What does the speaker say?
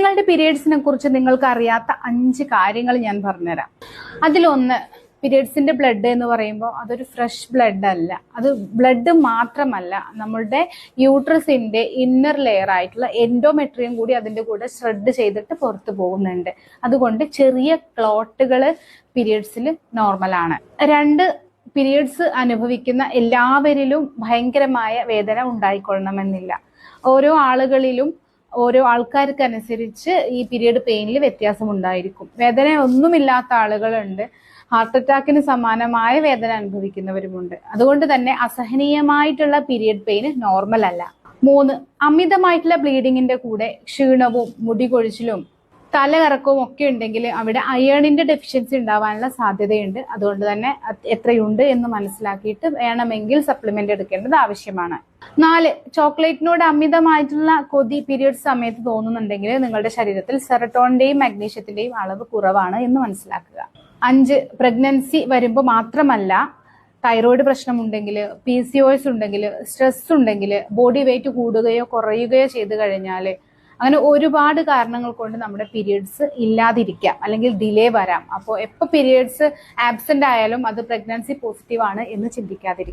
നിങ്ങളുടെ പീരിയഡ്സിനെ കുറിച്ച് നിങ്ങൾക്ക് അറിയാത്ത 5 കാര്യങ്ങൾ ഞാൻ പറഞ്ഞുതരാം. അതിലൊന്ന്, പീരിയഡ്സിന്റെ ബ്ലഡ് എന്ന് പറയുമ്പോൾ അതൊരു ഫ്രഷ് ബ്ലഡ് അല്ല. അത് ബ്ലഡ് മാത്രമല്ല, നമ്മളുടെ യൂട്രസിന്റെ ഇന്നർ ലെയർ ആയിട്ടുള്ള എൻഡോമെട്രിയം കൂടി അതിന്റെ കൂടെ ഷ്രെഡ് ചെയ്തിട്ട് പുറത്തു പോകുന്നുണ്ട്. അതുകൊണ്ട് ചെറിയ ക്ലോട്ടുകൾ പീരിയഡ്സിൽ നോർമലാണ്. 2, പീരിയഡ്സ് അനുഭവിക്കുന്ന എല്ലാവരിലും ഭയങ്കരമായ വേദന ഉണ്ടായിക്കൊള്ളണമെന്നില്ല. ഓരോ ആളുകളിലും ഓരോ ആൾക്കാർക്കനുസരിച്ച് ഈ പീരിയഡ് പെയിനിൽ വ്യത്യാസം ഉണ്ടായിരിക്കും. വേദന ഒന്നുമില്ലാത്ത ആളുകളുണ്ട്, ഹാർട്ട് അറ്റാക്കിന് സമാനമായ വേദന അനുഭവിക്കുന്നവരുമുണ്ട്. അതുകൊണ്ട് തന്നെ അസഹനീയമായിട്ടുള്ള പീരിയഡ് പെയിൻ നോർമൽ അല്ല. 3, അമിതമായിട്ടുള്ള ബ്ലീഡിങ്ങിന്റെ കൂടെ ക്ഷീണവും മുടി കൊഴിച്ചിലും തലകറക്കവും ഒക്കെ ഉണ്ടെങ്കിൽ അവിടെ അയേണിന്റെ ഡെഫിഷ്യൻസി ഉണ്ടാവാനുള്ള സാധ്യതയുണ്ട്. അതുകൊണ്ട് തന്നെ എത്രയുണ്ട് എന്ന് മനസ്സിലാക്കിയിട്ട് വേണമെങ്കിൽ സപ്ലിമെന്റ് എടുക്കേണ്ടത് ആവശ്യമാണ്. 4, ചോക്ലേറ്റിനോട് അമിതമായിട്ടുള്ള കൊതി പീരിയഡ്സ് സമയത്ത് തോന്നുന്നുണ്ടെങ്കിൽ നിങ്ങളുടെ ശരീരത്തിൽ സെറട്ടോണിന്റെയും മാഗ്നീഷ്യത്തിന്റെയും അളവ് കുറവാണ് എന്ന് മനസ്സിലാക്കുക. 5, പ്രഗ്നൻസി വരുമ്പോൾ മാത്രമല്ല, തൈറോയിഡ് പ്രശ്നമുണ്ടെങ്കിൽ, PCOS ഉണ്ടെങ്കിൽ, സ്ട്രെസ് ഉണ്ടെങ്കിൽ, ബോഡി വെയിറ്റ് കൂടുകയോ കുറയുകയോ ചെയ്തു കഴിഞ്ഞാൽ, അങ്ങനെ ഒരുപാട് കാരണങ്ങൾ കൊണ്ട് നമ്മുടെ പീരിയഡ്സ് ഇല്ലാതിരിക്കാം അല്ലെങ്കിൽ ഡിലേ വരാം. അപ്പോൾ എപ്പോൾ പീരിയഡ്സ് ആബ്സെന്റ് ആയാലും അത് പ്രഗ്നൻസി പോസിറ്റീവ് ആണ് എന്ന് ചിന്തിക്കാതിരിക്കും.